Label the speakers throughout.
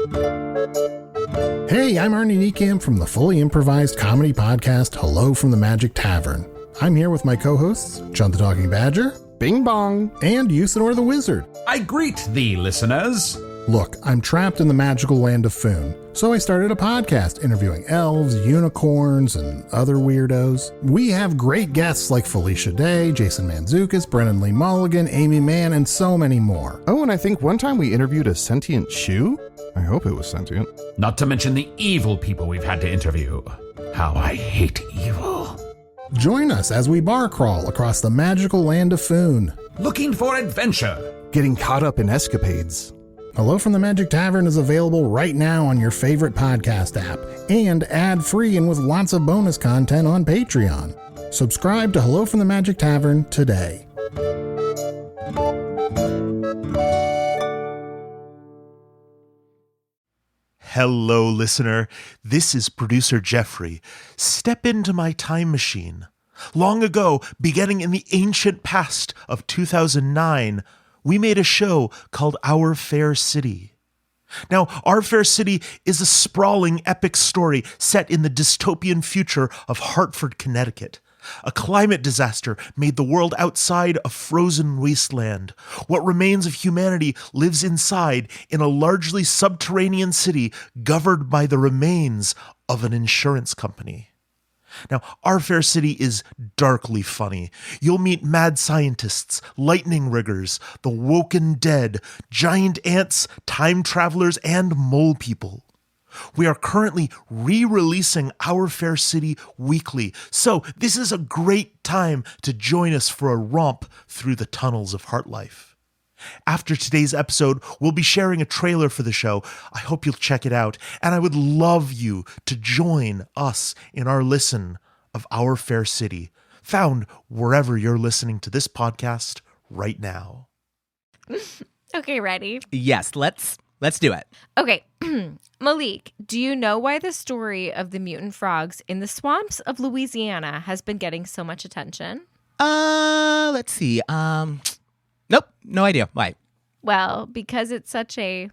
Speaker 1: Hey, I'm Arnie Niekamp from the fully improvised comedy podcast Hello from the Magic Tavern. I'm here with my co-hosts, John the Talking Badger,
Speaker 2: Bing Bong,
Speaker 1: and Usador the Wizard.
Speaker 3: I greet thee, listeners.
Speaker 1: Look, I'm trapped in the magical land of Foon, so I started a podcast interviewing elves, unicorns, and other weirdos. We have great guests like Felicia Day, Jason Mantzoukas, Brennan Lee Mulligan, Amy Mann, and so many more.
Speaker 2: Oh, and I think one time we interviewed a sentient shoe? I hope it was sentient.
Speaker 3: Not to mention the evil people we've had to interview. How I hate evil.
Speaker 1: Join us as we bar crawl across the magical land of Foon.
Speaker 3: Looking for adventure.
Speaker 2: Getting caught up in escapades.
Speaker 1: Hello from the Magic Tavern is available right now on your favorite podcast app and ad-free and with lots of bonus content on Patreon. Subscribe to Hello from the Magic Tavern today.
Speaker 4: Hello, listener. This is producer Jeffrey. Step into my time machine. Long ago, beginning in the ancient past of 2009, we made a show called Our Fair City. Now, Our Fair City is a sprawling, epic story set in the dystopian future of Hartford, Connecticut. A climate disaster made the world outside a frozen wasteland. What remains of humanity lives inside in a largely subterranean city governed by the remains of an insurance company. Now, Our Fair City is darkly funny. You'll meet mad scientists, lightning riggers, the woken dead, giant ants, time travelers, and mole people. We are currently re-releasing Our Fair City weekly, so this is a great time to join us for a romp through the tunnels of Heartlife. After today's episode, we'll be sharing a trailer for the show. I hope you'll check it out, and I would love you to join us in our listen of Our Fair City, found wherever you're listening to this podcast right now.
Speaker 5: Okay, ready?
Speaker 6: Yes, let's do it.
Speaker 5: Okay, Malik, do you know why the story of the mutant frogs in the swamps of Louisiana has been getting so much attention?
Speaker 6: Let's see. Nope, no idea. Why?
Speaker 5: Well, because it's such a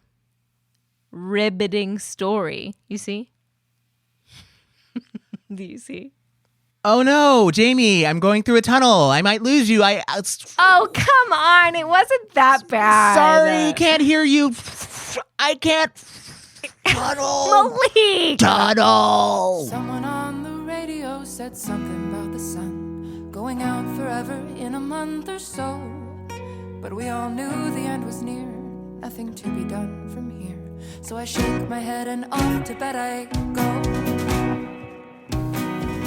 Speaker 5: riveting story, you see? Do you see?
Speaker 6: Oh no, Jamie, I'm going through a tunnel. I might lose you.
Speaker 5: Oh, come on. It wasn't that bad.
Speaker 6: Sorry, can't hear you. I can't. Tunnel.
Speaker 5: Malik!
Speaker 6: Tunnel.
Speaker 7: Someone on the radio said something about the sun going out forever in a month or so. But we all knew the end was near, nothing to be done from here. So I shake my head and off to bed I go.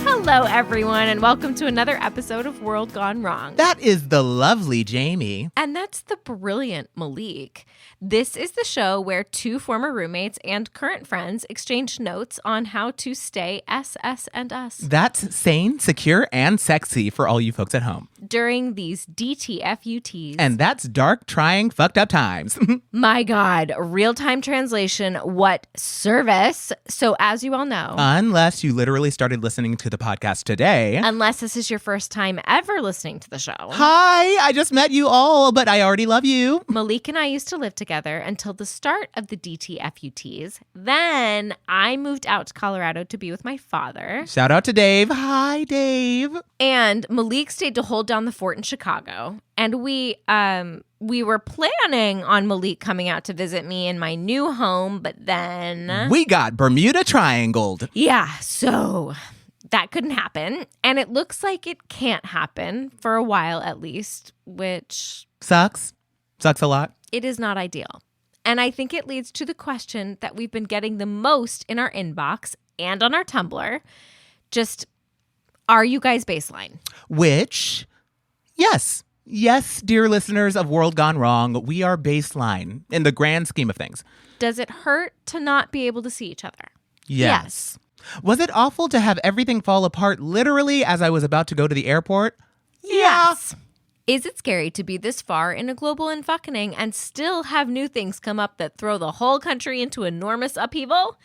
Speaker 5: Hello, everyone, and welcome to another episode of World Gone Wrong.
Speaker 6: That is the lovely Jamie.
Speaker 5: And that's the brilliant Malik. This is the show where two former roommates and current friends exchange notes on how to stay SS and us.
Speaker 6: That's sane, secure, and sexy for all you folks at home.
Speaker 5: During these DTFUTs.
Speaker 6: And that's dark, trying, fucked up times.
Speaker 5: My God, real-time translation, what service? So as you all know.
Speaker 6: Unless you literally started listening to the podcast today.
Speaker 5: Unless this is your first time ever listening to the show.
Speaker 6: Hi, I just met you all, but I already love you.
Speaker 5: Malik and I used to live together until the start of the DTFUTs. Then I moved out to Colorado to be with my father.
Speaker 6: Shout out to Dave. Hi, Dave.
Speaker 5: And Malik stayed to hold down the fort in Chicago. And we were planning on Malik coming out to visit me in my new home, but then
Speaker 6: we got Bermuda Triangled.
Speaker 5: Yeah, so that couldn't happen. And it looks like it can't happen for a while at least, which
Speaker 6: sucks a lot.
Speaker 5: It is not ideal. And I think it leads to the question that we've been getting the most in our inbox and on our Tumblr. Just, are you guys baseline?
Speaker 6: Which, yes, dear listeners of World Gone Wrong, we are baseline in the grand scheme of things.
Speaker 5: Does it hurt to not be able to see each other?
Speaker 6: Yes. Was it awful to have everything fall apart literally as I was about to go to the airport?
Speaker 5: Yes. Is it scary to be this far in a global unfucking and still have new things come up that throw the whole country into enormous upheaval?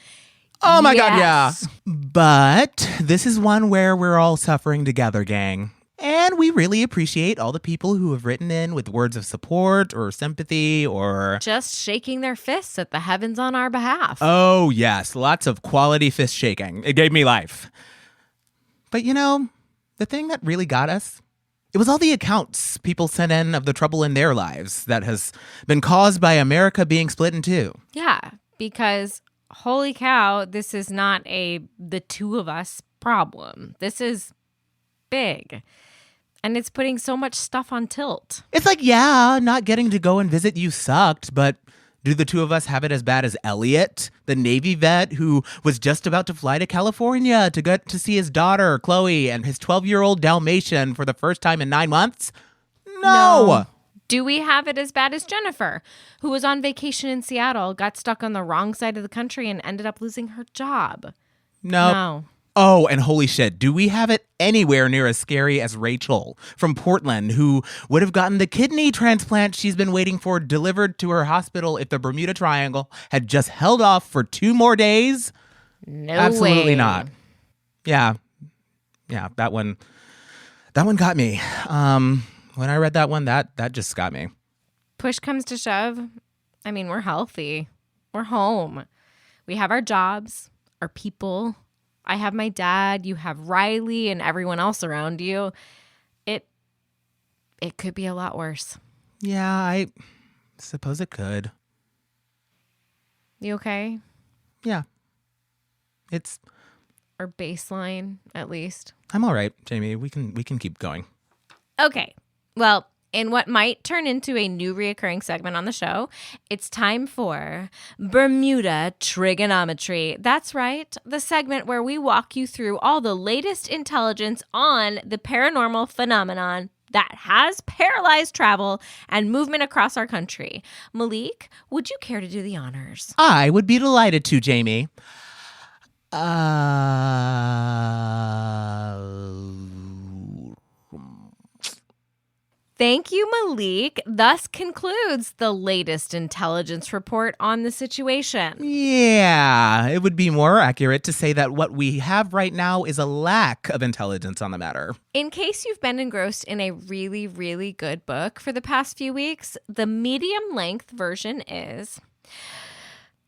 Speaker 6: Oh my God, yeah. But this is one where we're all suffering together, gang. And we really appreciate all the people who have written in with words of support or sympathy or...
Speaker 5: Just shaking their fists at the heavens on our behalf.
Speaker 6: Oh, yes. Lots of quality fist shaking. It gave me life. But the thing that really got us, it was all the accounts people sent in of the trouble in their lives that has been caused by America being split in two.
Speaker 5: Yeah, because holy cow, this is not the two of us problem. This is big. And it's putting so much stuff on tilt.
Speaker 6: It's like, yeah, not getting to go and visit you sucked, but do the two of us have it as bad as Elliot, the Navy vet who was just about to fly to California to get to see his daughter, Chloe, and his 12-year-old Dalmatian for the first time in 9 months? No.
Speaker 5: Do we have it as bad as Jennifer, who was on vacation in Seattle, got stuck on the wrong side of the country, and ended up losing her job?
Speaker 6: No. Oh, and holy shit, do we have it anywhere near as scary as Rachel from Portland, who would have gotten the kidney transplant she's been waiting for delivered to her hospital if the Bermuda Triangle had just held off for 2 more days?
Speaker 5: No
Speaker 6: Absolutely
Speaker 5: way.
Speaker 6: not. Yeah, that one got me. When I read that one, that just got me.
Speaker 5: Push comes to shove. I mean, we're healthy. We're home. We have our jobs, our people. I have my dad, you have Riley and everyone else around you. It could be a lot worse.
Speaker 6: Yeah, I suppose it could.
Speaker 5: You okay?
Speaker 6: Yeah. It's...
Speaker 5: Or baseline, at least.
Speaker 6: I'm all right, Jamie. We can keep going.
Speaker 5: Okay. Well, in what might turn into a new reoccurring segment on the show, it's time for Bermuda Trigonometry. That's right, the segment where we walk you through all the latest intelligence on the paranormal phenomenon that has paralyzed travel and movement across our country. Malik, would you care to do the honors?
Speaker 6: I would be delighted to, Jamie.
Speaker 5: Thank you, Malik. Thus concludes the latest intelligence report on the situation.
Speaker 6: Yeah, it would be more accurate to say that what we have right now is a lack of intelligence on the matter.
Speaker 5: In case you've been engrossed in a really, really good book for the past few weeks, the medium-length version is...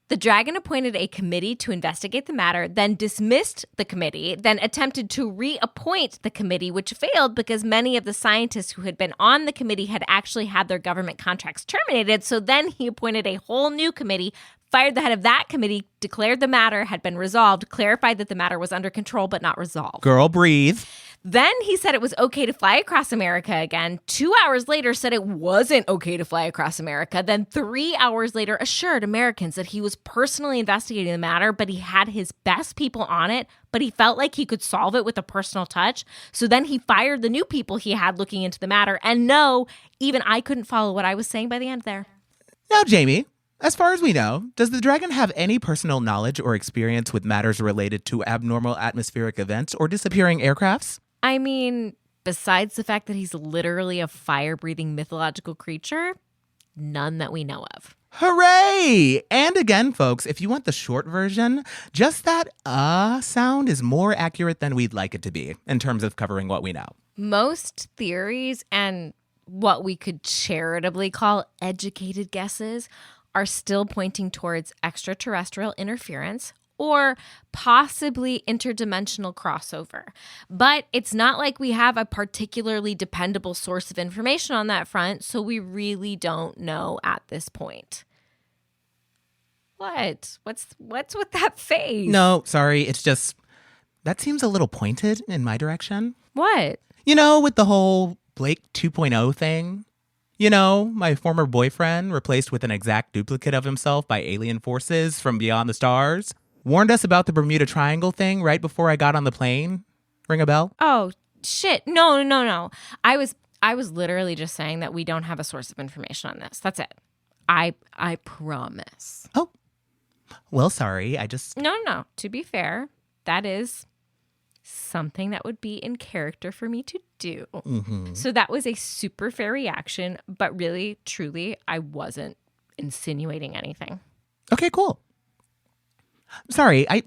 Speaker 5: The dragon appointed a committee to investigate the matter, then dismissed the committee, then attempted to reappoint the committee, which failed because many of the scientists who had been on the committee had actually had their government contracts terminated. So then he appointed a whole new committee, fired the head of that committee, declared the matter had been resolved, clarified that the matter was under control but not resolved.
Speaker 6: Girl, breathe.
Speaker 5: Then he said it was okay to fly across America again. 2 hours later said it wasn't okay to fly across America. Then 3 hours later assured Americans that he was personally investigating the matter, but he had his best people on it, but he felt like he could solve it with a personal touch. So then he fired the new people he had looking into the matter. And no, even I couldn't follow what I was saying by the end there.
Speaker 6: Now, Jamie, as far as we know, does the dragon have any personal knowledge or experience with matters related to abnormal atmospheric events or disappearing aircrafts?
Speaker 5: I mean, besides the fact that he's literally a fire-breathing mythological creature, none that we know of.
Speaker 6: Hooray! And again, folks, if you want the short version, just that sound is more accurate than we'd like it to be in terms of covering what we know.
Speaker 5: Most theories and what we could charitably call educated guesses are still pointing towards extraterrestrial interference or possibly interdimensional crossover. But it's not like we have a particularly dependable source of information on that front, so we really don't know at this point. What? What's with that face?
Speaker 6: No, sorry, it's just, that seems a little pointed in my direction.
Speaker 5: What?
Speaker 6: You know, with the whole Blake 2.0 thing. You know, my former boyfriend, replaced with an exact duplicate of himself by alien forces from beyond the stars, warned us about the Bermuda Triangle thing right before I got on the plane. Ring a bell?
Speaker 5: Oh, shit. No. I was literally just saying that we don't have a source of information on this. That's it. I promise.
Speaker 6: Oh, well, sorry. I just...
Speaker 5: No. To be fair, that is something that would be in character for me to do.
Speaker 6: Mm-hmm.
Speaker 5: So that was a super fair reaction, but really, truly, I wasn't insinuating anything.
Speaker 6: Okay, cool. Sorry, I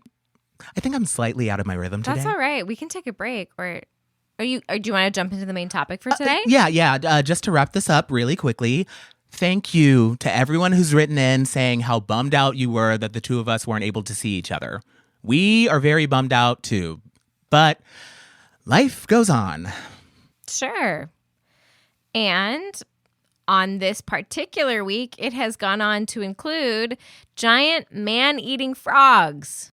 Speaker 6: think I'm slightly out of my rhythm today.
Speaker 5: That's all right. We can take a break or Do you want to jump into the main topic for today?
Speaker 6: Yeah. Just to wrap this up really quickly, thank you to everyone who's written in saying how bummed out you were that the two of us weren't able to see each other. We are very bummed out too, but life goes on.
Speaker 5: Sure. And on this particular week, it has gone on to include giant man-eating frogs.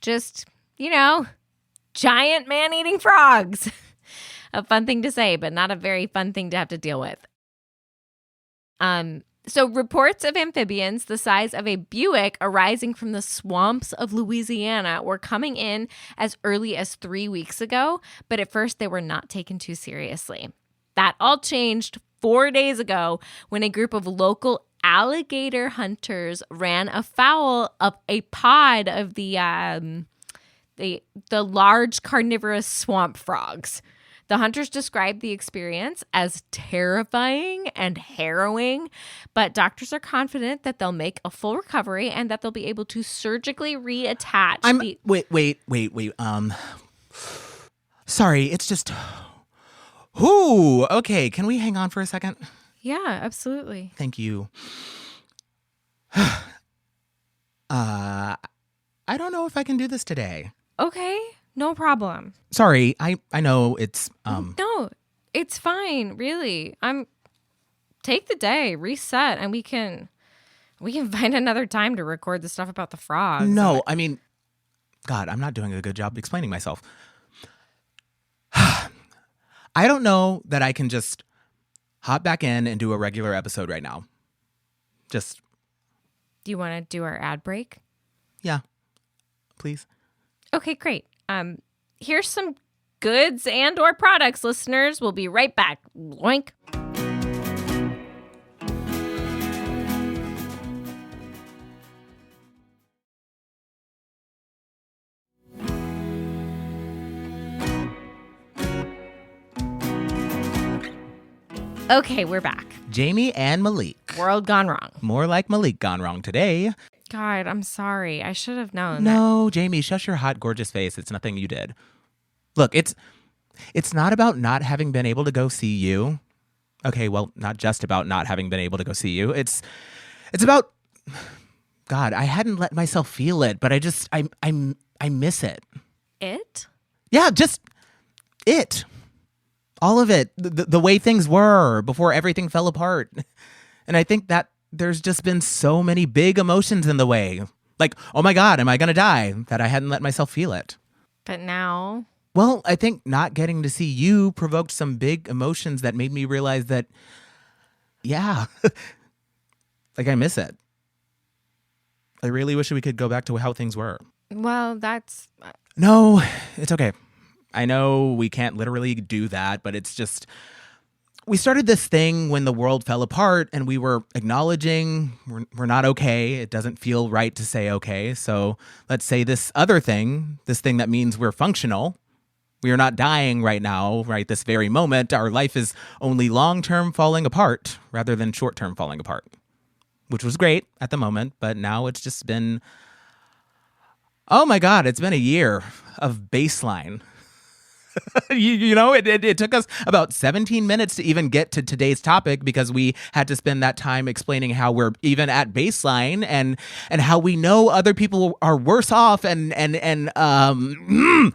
Speaker 5: Just, giant man-eating frogs. A fun thing to say, but not a very fun thing to have to deal with. So reports of amphibians the size of a Buick arising from the swamps of Louisiana were coming in as early as 3 weeks ago, but at first they were not taken too seriously. That all changed 4 days ago when a group of local alligator hunters ran afoul of a pod of the large carnivorous swamp frogs. The hunters described the experience as terrifying and harrowing, but doctors are confident that they'll make a full recovery and that they'll be able to surgically reattach.
Speaker 6: Wait. Sorry, it's just. Ooh, okay. Can we hang on for a second?
Speaker 5: Yeah, absolutely.
Speaker 6: Thank you. I don't know if I can do this today.
Speaker 5: Okay, no problem.
Speaker 6: Sorry, I know it's
Speaker 5: No, it's fine, really. Take the day, reset, and we can find another time to record the stuff about the frogs.
Speaker 6: No, I mean, God, I'm not doing a good job explaining myself. I don't know that I can just hop back in and do a regular episode right now. Just.
Speaker 5: Do you want to do our ad break?
Speaker 6: Yeah, please.
Speaker 5: Okay, great. Here's some goods and or products, listeners. We'll be right back. Boink. Okay, we're back.
Speaker 6: Jamie and Malik.
Speaker 5: World gone wrong.
Speaker 6: More like Malik gone wrong today.
Speaker 5: God, I'm sorry. I should have known.
Speaker 6: No, Jamie, shush your hot, gorgeous face. It's nothing you did. Look, it's not about not having been able to go see you. Okay, well, not just about not having been able to go see you. It's about, God, I hadn't let myself feel it, but I miss it.
Speaker 5: It?
Speaker 6: Yeah, just it. All of it. The way things were before everything fell apart. And I think that there's just been so many big emotions in the way. Like, oh my God, am I going to die? That I hadn't let myself feel it.
Speaker 5: But now?
Speaker 6: Well, I think not getting to see you provoked some big emotions that made me realize that, yeah, like I miss it. I really wish we could go back to how things were.
Speaker 5: Well, that's...
Speaker 6: No, it's okay. I know we can't literally do that, but it's just... We started this thing when the world fell apart and we were acknowledging we're not okay. It doesn't feel right to say okay. So let's say this other thing, this thing that means we're functional. We are not dying right now, right this very moment. Our life is only long-term falling apart rather than short-term falling apart, which was great at the moment. But now it's just been, oh my God, it's been a year of baseline. It took us about 17 minutes to even get to today's topic because we had to spend that time explaining how we're even at baseline and how we know other people are worse off and God,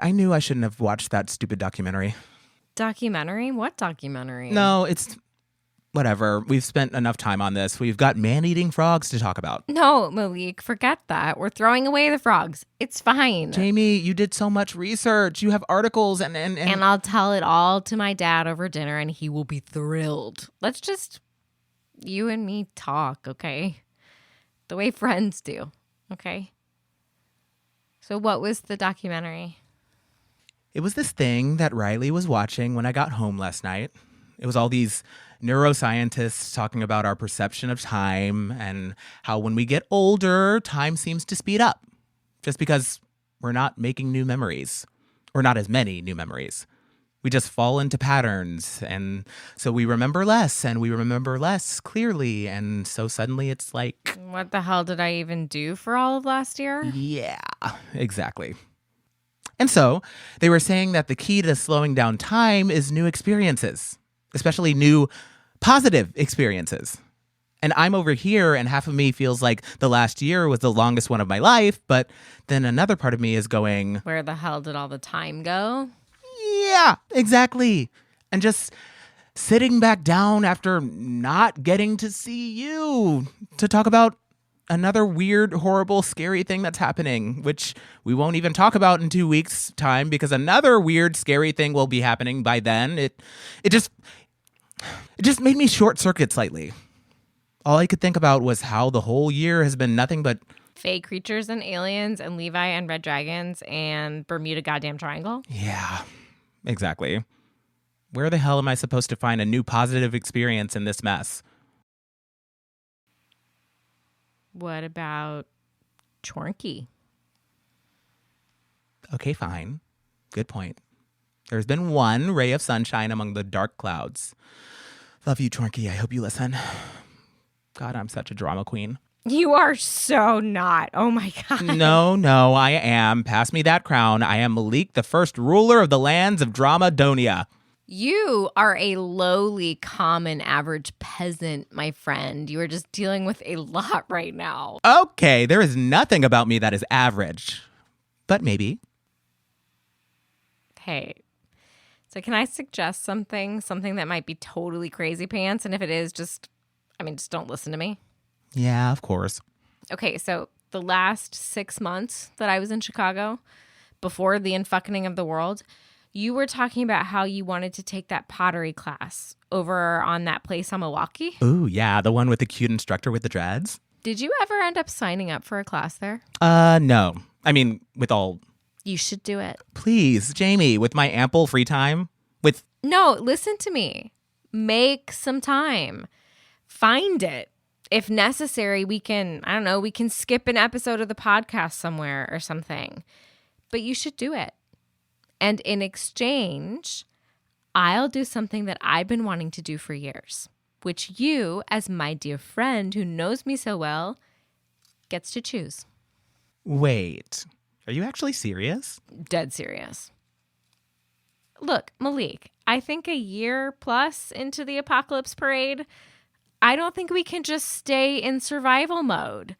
Speaker 6: I knew I shouldn't have watched that stupid documentary.
Speaker 5: Documentary? What documentary?
Speaker 6: No, it's whatever. We've spent enough time on this. We've got man-eating frogs to talk about.
Speaker 5: No, Malik, forget that. We're throwing away the frogs. It's fine.
Speaker 6: Jamie, you did so much research. You have articles and
Speaker 5: I'll tell it all to my dad over dinner and he will be thrilled. Let's just, you and me talk, okay? The way friends do, okay? So what was the documentary?
Speaker 6: It was this thing that Riley was watching when I got home last night. It was all these neuroscientists talking about our perception of time and how when we get older, time seems to speed up just because we're not making new memories or not as many new memories. We just fall into patterns. And so we remember less and we remember less clearly. And so suddenly it's like,
Speaker 5: what the hell did I even do for all of last year?
Speaker 6: Yeah, exactly. And so they were saying that the key to slowing down time is new experiences, especially new positive experiences. And I'm over here and half of me feels like the last year was the longest one of my life. But then another part of me is going,
Speaker 5: where the hell did all the time go?
Speaker 6: Yeah, exactly. And just sitting back down after not getting to see you to talk about another weird, horrible, scary thing that's happening, which we won't even talk about in 2 weeks' time because another weird, scary thing will be happening by then. It just made me short circuit slightly. All I could think about was how the whole year has been nothing but
Speaker 5: fake creatures and aliens and Levi and red dragons and Bermuda goddamn triangle.
Speaker 6: Yeah, exactly. Where the hell am I supposed to find a new positive experience in this mess?
Speaker 5: What about Chornky?
Speaker 6: Okay, fine. Good point. There's been one ray of sunshine among the dark clouds. Love you, Chornky. I hope you listen. God, I'm such a drama queen.
Speaker 5: You are so not. Oh my God.
Speaker 6: No, I am. Pass me that crown. I am Malik, the first ruler of the lands of Dramadonia.
Speaker 5: You are a lowly, common, average peasant, my friend. You are just dealing with a lot right now.
Speaker 6: Okay, there is nothing about me that is average. But maybe.
Speaker 5: Hey, so can I suggest something that might be totally crazy pants? And if it is, just don't listen to me.
Speaker 6: Yeah, of course.
Speaker 5: Okay, so the last 6 months that I was in Chicago, before the unfucking of the world, you were talking about how you wanted to take that pottery class over on that place on Milwaukee.
Speaker 6: Ooh, yeah, the one with the cute instructor with the dreads.
Speaker 5: Did you ever end up signing up for a class there?
Speaker 6: No. I mean, with all...
Speaker 5: You should do it.
Speaker 6: Please, Jamie, with my ample free time, with...
Speaker 5: No, listen to me. Make some time. Find it. If necessary, we can skip an episode of the podcast somewhere or something. But you should do it. And in exchange, I'll do something that I've been wanting to do for years, which you, as my dear friend who knows me so well, gets to choose.
Speaker 6: Wait, are you actually serious?
Speaker 5: Dead serious. Look, Malik, I think a year plus into the apocalypse parade, I don't think we can just stay in survival mode.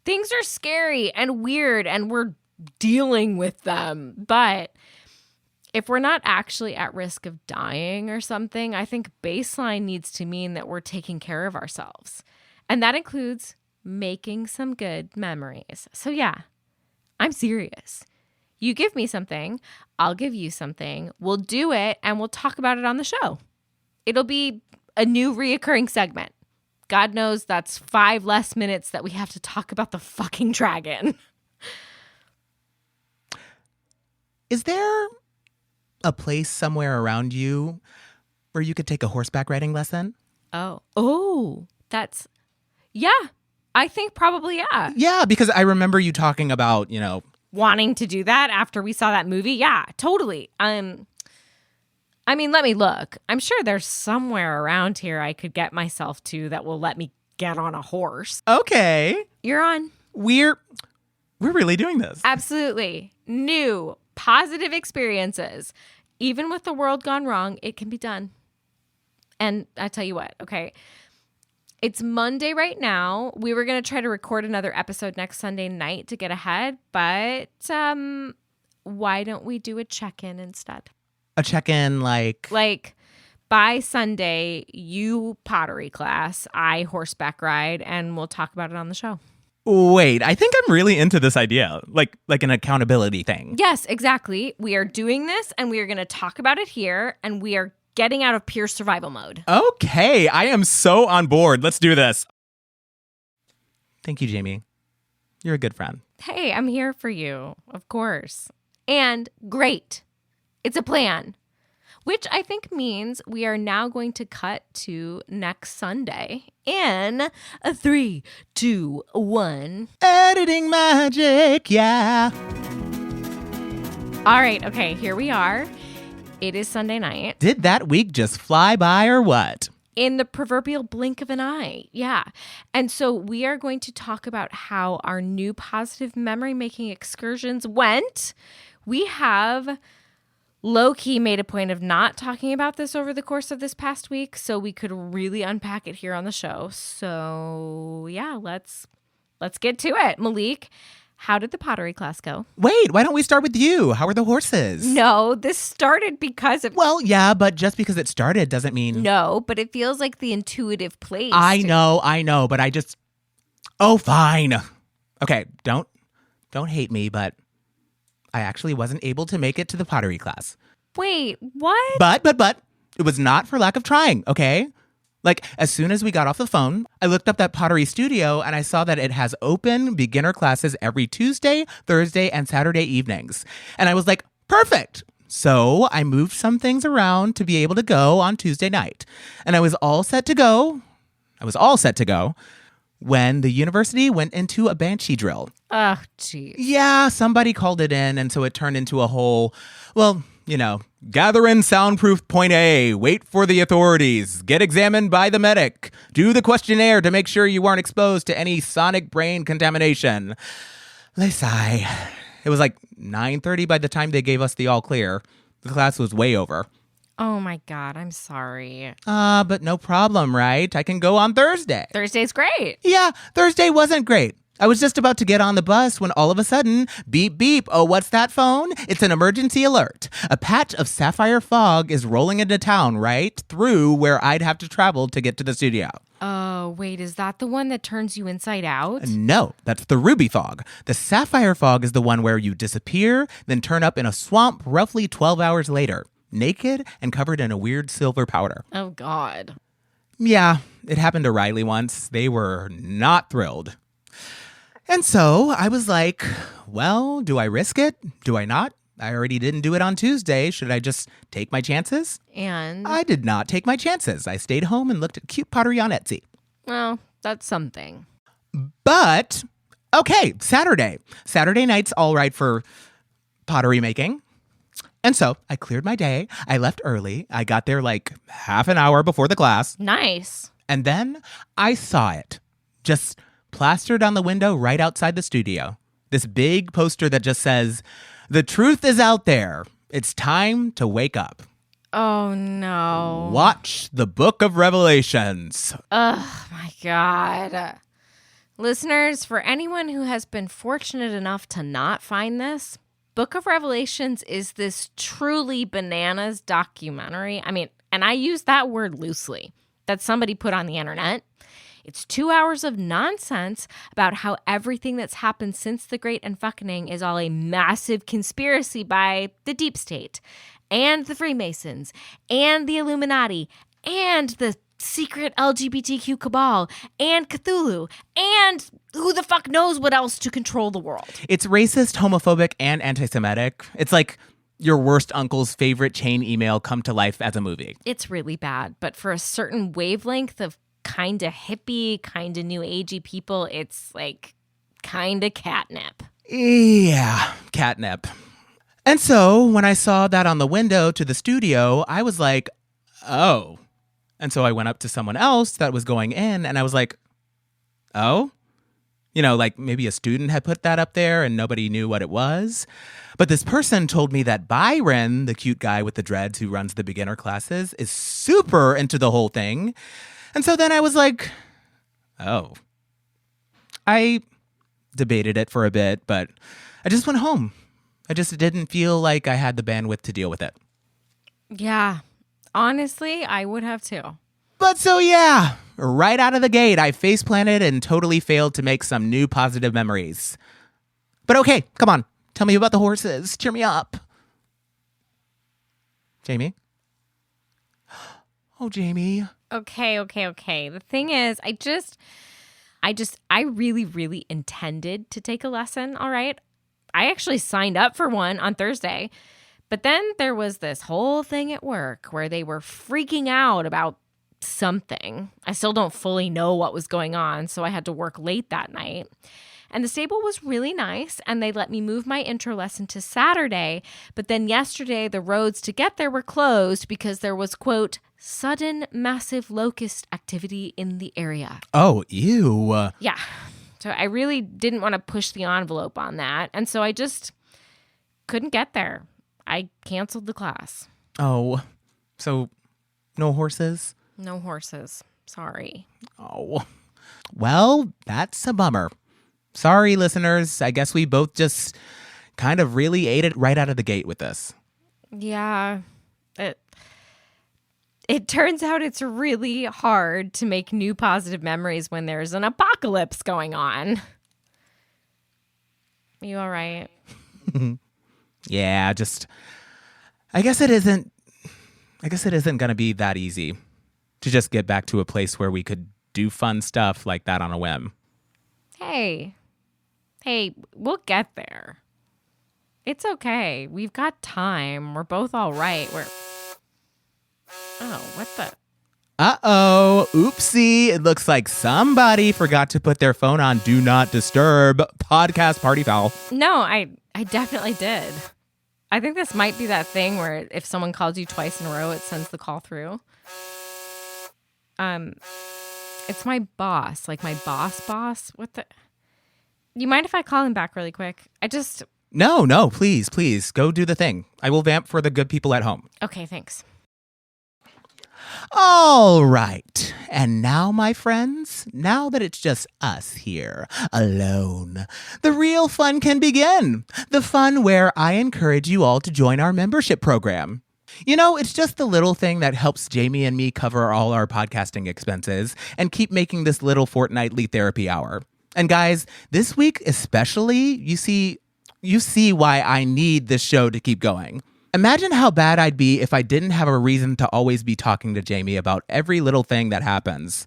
Speaker 5: Things are scary and weird and we're dealing with them. But if we're not actually at risk of dying or something, I think baseline needs to mean that we're taking care of ourselves. And that includes making some good memories. So yeah, I'm serious. You give me something, I'll give you something. We'll do it and we'll talk about it on the show. It'll be a new reoccurring segment. God knows that's 5 less minutes that we have to talk about the fucking dragon.
Speaker 6: Is there a place somewhere around you where you could take a horseback riding lesson?
Speaker 5: Oh, that's, yeah, I think probably, yeah.
Speaker 6: Yeah, because I remember you talking about,
Speaker 5: wanting to do that after we saw that movie. Yeah, totally. Let me look. I'm sure there's somewhere around here I could get myself to that will let me get on a horse.
Speaker 6: Okay.
Speaker 5: You're on.
Speaker 6: We're really doing this.
Speaker 5: Absolutely. New, positive experiences. Even with the world gone wrong, it can be done. And I tell you what, okay, it's Monday right now. We were going to try to record another episode next Sunday night to get ahead, but why don't we do a check-in instead?
Speaker 6: A check-in like
Speaker 5: by Sunday, you pottery class, I horseback ride, and we'll talk about it on the show.
Speaker 6: Wait, I think I'm really into this idea, like an accountability thing.
Speaker 5: Yes, exactly. We are doing this, and we are going to talk about it here, and we are getting out of pure survival mode.
Speaker 6: Okay, I am so on board. Let's do this. Thank you, Jamie. You're a good friend.
Speaker 5: Hey, I'm here for you, of course. And great. It's a plan, which I think means we are now going to cut to next Sunday in a 3, 2, 1.
Speaker 6: Editing magic, yeah.
Speaker 5: All right, okay, here we are. It is Sunday night.
Speaker 6: Did that week just fly by or what?
Speaker 5: in the proverbial blink of an eye. Yeah. And so we are going to talk about how our new positive memory making excursions went. We have low-key made a point of not talking about this over the course of this past week, so we could really unpack it here on the show. So yeah, let's get to it. Malik, how did the pottery class go?
Speaker 6: Wait, why don't we start with you? How are the horses?
Speaker 5: No, this started because of...
Speaker 6: Well, yeah, but just because it started doesn't mean...
Speaker 5: No, but it feels like the intuitive place.
Speaker 6: I know, but I just... Oh, fine. Okay, don't hate me, but I actually wasn't able to make it to the pottery class.
Speaker 5: Wait, what?
Speaker 6: But, it was not for lack of trying, okay? Like, as soon as we got off the phone, I looked up that pottery studio and I saw that it has open beginner classes every Tuesday, Thursday, and Saturday evenings. And I was like, perfect. So I moved some things around to be able to go on Tuesday night. And I was all set to go when the university went into a banshee drill.
Speaker 5: Oh, geez.
Speaker 6: Yeah, somebody called it in, and so it turned into a whole, well, gather in soundproof point A, wait for the authorities, get examined by the medic, do the questionnaire to make sure you weren't exposed to any sonic brain contamination. They sigh. It was like 9:30 by the time they gave us the all clear. The class was way over.
Speaker 5: Oh my God, I'm sorry.
Speaker 6: But no problem, right? I can go on Thursday.
Speaker 5: Thursday's great.
Speaker 6: Yeah, Thursday wasn't great. I was just about to get on the bus when all of a sudden, beep, beep. Oh, what's that phone? It's an emergency alert. A patch of sapphire fog is rolling into town right through where I'd have to travel to get to the studio.
Speaker 5: Oh, wait, is that the one that turns you inside out?
Speaker 6: No, that's the ruby fog. The sapphire fog is the one where you disappear, then turn up in a swamp roughly 12 hours later, naked and covered in a weird silver powder.
Speaker 5: Oh, God.
Speaker 6: Yeah, it happened to Riley once. They were not thrilled. And so I was like, well, do I risk it? Do I not? I already didn't do it on Tuesday. Should I just take my chances?
Speaker 5: And?
Speaker 6: I did not take my chances. I stayed home and looked at cute pottery on Etsy.
Speaker 5: Well, that's something.
Speaker 6: But, okay, Saturday. Saturday night's all right for pottery making. And so I cleared my day. I left early. I got there like half an hour before the class.
Speaker 5: Nice.
Speaker 6: And then I saw it. Just plastered on the window right outside the studio. This big poster that just says, "The truth is out there. It's time to wake up."
Speaker 5: Oh, no.
Speaker 6: Watch the Book of Revelations.
Speaker 5: Oh, my God. Listeners, for anyone who has been fortunate enough to not find this, Book of Revelations is this truly bananas documentary. I mean, and I use that word loosely, that somebody put on the internet. It's 2 hours of nonsense about how everything that's happened since the Great Unfucking is all a massive conspiracy by the Deep State and the Freemasons and the Illuminati and the secret LGBTQ cabal and Cthulhu and who the fuck knows what else to control the world.
Speaker 6: It's racist, homophobic, and anti-Semitic. It's like your worst uncle's favorite chain email come to life as a movie.
Speaker 5: It's really bad, but for a certain wavelength of kind of hippie, kind of new agey people, it's like kind of catnip.
Speaker 6: Yeah, catnip. And so when I saw that on the window to the studio, I was like, oh. And so I went up to someone else that was going in and I was like, oh? Like maybe a student had put that up there and nobody knew what it was. But this person told me that Byron, the cute guy with the dreads who runs the beginner classes, is super into the whole thing. And so then I was like, oh. I debated it for a bit, but I just went home. I just didn't feel like I had the bandwidth to deal with it.
Speaker 5: Yeah, honestly, I would have too.
Speaker 6: But so yeah, right out of the gate, I face planted and totally failed to make some new positive memories. But okay, come on. Tell me about the horses. Cheer me up. Jamie? Oh, Jamie.
Speaker 5: Okay. The thing is, I really, really intended to take a lesson, all right? I actually signed up for one on Thursday. But then there was this whole thing at work where they were freaking out about something. I still don't fully know what was going on, so I had to work late that night. And the stable was really nice, and they let me move my intro lesson to Saturday. But then yesterday, the roads to get there were closed because there was, quote, sudden massive locust activity in the area.
Speaker 6: Oh, ew.
Speaker 5: Yeah. So I really didn't want to push the envelope on that. And so I just couldn't get there. I canceled the class.
Speaker 6: Oh, so no horses?
Speaker 5: No horses. Sorry.
Speaker 6: Oh, well, that's a bummer. Sorry, listeners. I guess we both just kind of really ate it right out of the gate with this.
Speaker 5: Yeah. It turns out it's really hard to make new positive memories when there's an apocalypse going on. You all right?
Speaker 6: Yeah, I guess it isn't going to be that easy to just get back to a place where we could do fun stuff like that on a whim.
Speaker 5: Hey, we'll get there. It's okay. We've got time. We're both all right. Oh, what the?
Speaker 6: Uh-oh. Oopsie. It looks like somebody forgot to put their phone on Do Not Disturb. Podcast party foul.
Speaker 5: No, I definitely did. I think this might be that thing where if someone calls you twice in a row, it sends the call through. It's my boss. Like my boss. What the? You mind if I call him back really quick?
Speaker 6: No, please. Go do the thing. I will vamp for the good people at home.
Speaker 5: Okay, thanks.
Speaker 6: All right. And now, my friends, now that it's just us here, alone, the real fun can begin. The fun where I encourage you all to join our membership program. You know, it's just the little thing that helps Jamie and me cover all our podcasting expenses and keep making this little fortnightly therapy hour. And guys, this week especially, you see why I need this show to keep going. Imagine how bad I'd be if I didn't have a reason to always be talking to Jamie about every little thing that happens.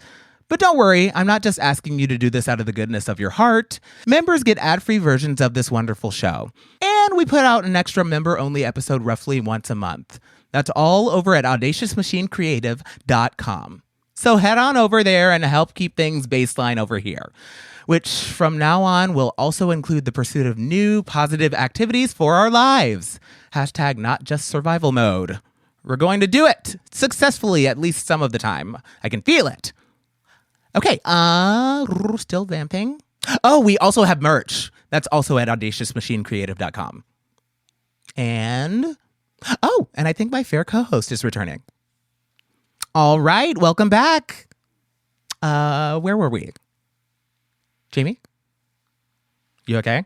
Speaker 6: But don't worry, I'm not just asking you to do this out of the goodness of your heart. Members get ad-free versions of this wonderful show. And we put out an extra member-only episode roughly once a month. That's all over at audaciousmachinecreative.com. So head on over there and help keep things baseline over here, which from now on will also include the pursuit of new positive activities for our lives. Hashtag not just survival mode. We're going to do it successfully at least some of the time. I can feel it. Okay, still vamping. Oh, we also have merch. That's also at audaciousmachinecreative.com. And I think my fair co-host is returning. All right, welcome back. Where were we? Jamie? You okay?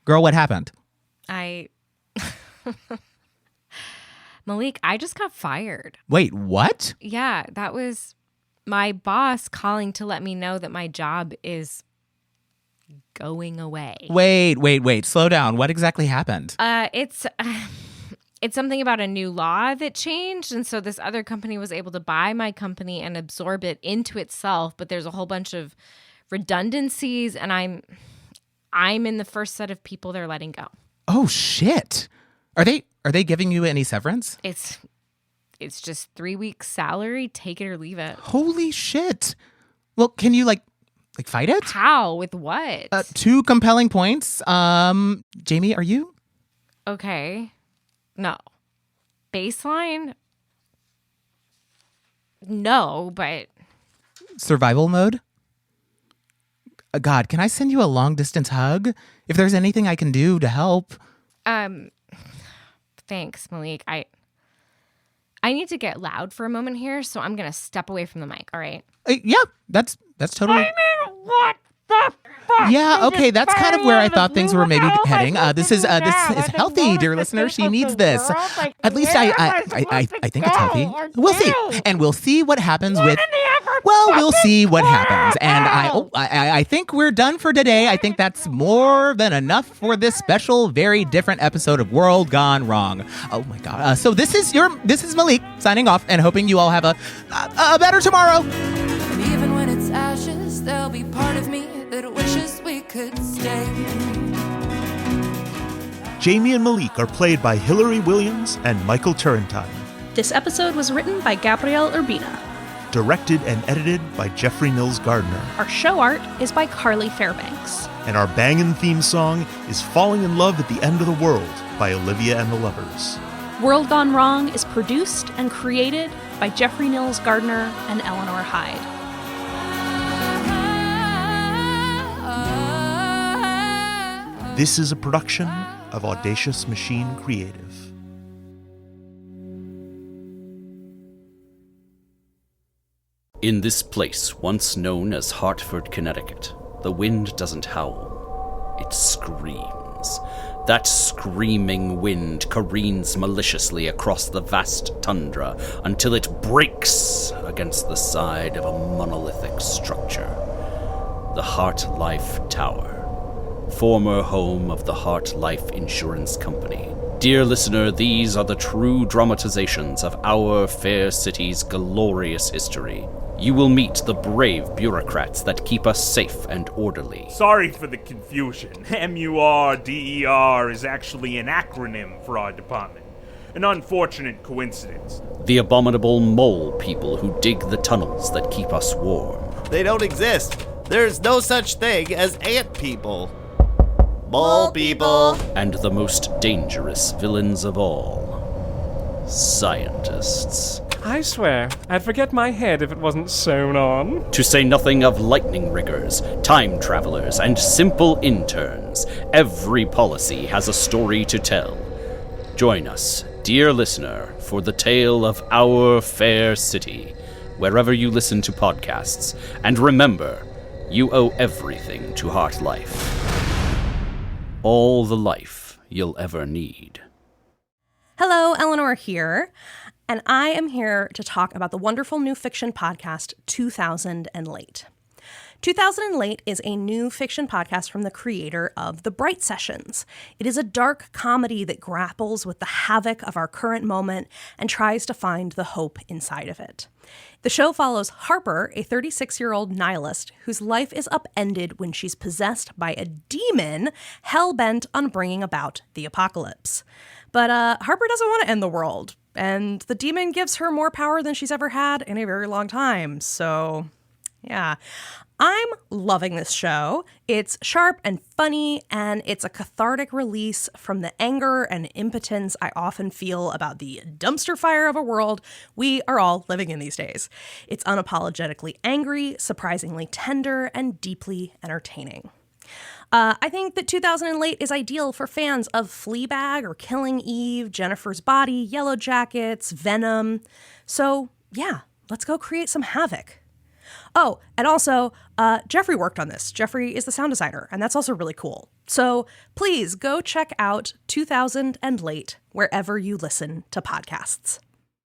Speaker 6: Girl, what happened?
Speaker 5: Malik, I just got fired.
Speaker 6: Wait, what?
Speaker 5: Yeah, that was my boss calling to let me know that my job is going away.
Speaker 6: Wait. Slow down. What exactly happened?
Speaker 5: It's something about a new law that changed, and so this other company was able to buy my company and absorb it into itself, but there's a whole bunch of redundancies, and I'm in the first set of people they're letting go.
Speaker 6: Oh shit. Are they giving you any severance?
Speaker 5: It's just 3 weeks salary, take it or leave it.
Speaker 6: Holy shit. Well, can you like fight it?
Speaker 5: How? With what?
Speaker 6: 2 compelling points. Jamie, are you?
Speaker 5: Okay. No. Baseline? No, but
Speaker 6: Survival mode? God, can I send you a long distance hug? If there's anything I can do to help.
Speaker 5: Thanks, Malik. I need to get loud for a moment here, so I'm gonna step away from the mic. All right?
Speaker 6: Yeah, that's totally.
Speaker 5: I mean, what the fuck?
Speaker 6: Yeah, okay, that's kind of where I thought things were maybe heading. This is healthy, dear listener. She needs this. At least I think it's healthy. We'll see, and we'll see what happens with. Well, we'll see what happens, and I think we're done for today. I think that's more than enough for this special, very different episode of World Gone Wrong. Oh my God! So this is Malik signing off, and hoping you all have a better tomorrow.
Speaker 7: And even when it's ashes, there'll be part of me that wishes we could stay.
Speaker 4: Jamie and Malik are played by Hilary Williams and Michael Turrentine.
Speaker 8: This episode was written by Gabriel Urbina.
Speaker 4: Directed and edited by Nils Gardner.
Speaker 8: Our show art is by Carly Fairbanks.
Speaker 4: And our bangin' theme song is Falling in Love at the End of the World by Olivia and the Lovers.
Speaker 8: World Gone Wrong is produced and created by Jeffrey Nils, Gardner, and Eleanor Hyde.
Speaker 4: This is a production of Audacious Machine Creative.
Speaker 9: In this place, once known as Hartford, Connecticut, the wind doesn't howl. It screams. That screaming wind careens maliciously across the vast tundra until it breaks against the side of a monolithic structure. The Heart Life Tower, former home of the Heart Life Insurance Company. Dear listener, these are the true dramatizations of our fair city's glorious history. You will meet the brave bureaucrats that keep us safe and orderly.
Speaker 10: Sorry for the confusion. MURDER is actually an acronym for our department. An unfortunate coincidence.
Speaker 9: The abominable mole people who dig the tunnels that keep us warm.
Speaker 11: They don't exist. There's no such thing as ant people. Mole people.
Speaker 9: And the most dangerous villains of all. Scientists.
Speaker 12: I swear, I'd forget my head if it wasn't sewn on.
Speaker 9: To say nothing of lightning riggers, time travelers, and simple interns. Every policy has a story to tell. Join us, dear listener, for the tale of our fair city, wherever you listen to podcasts. And remember, you owe everything to Heart Life. All the life you'll ever need.
Speaker 13: Hello, Eleanor here. And I am here to talk about the wonderful new fiction podcast, 2000 and Late. 2000 and Late is a new fiction podcast from the creator of The Bright Sessions. It is a dark comedy that grapples with the havoc of our current moment and tries to find the hope inside of it. The show follows Harper, a 36-year-old nihilist whose life is upended when she's possessed by a demon hell-bent on bringing about the apocalypse. But Harper doesn't want to end the world. And the demon gives her more power than she's ever had in a very long time. So, yeah. I'm loving this show. It's sharp and funny, and it's a cathartic release from the anger and impotence I often feel about the dumpster fire of a world we are all living in these days. It's unapologetically angry, surprisingly tender, and deeply entertaining. I think that 2000 and Late is ideal for fans of Fleabag or Killing Eve, Jennifer's Body, Yellow Jackets, Venom. So, yeah, let's go create some havoc. Oh, and also, Jeffrey worked on this. Jeffrey is the sound designer, and that's also really cool. So please go check out 2000 and Late wherever you listen to podcasts.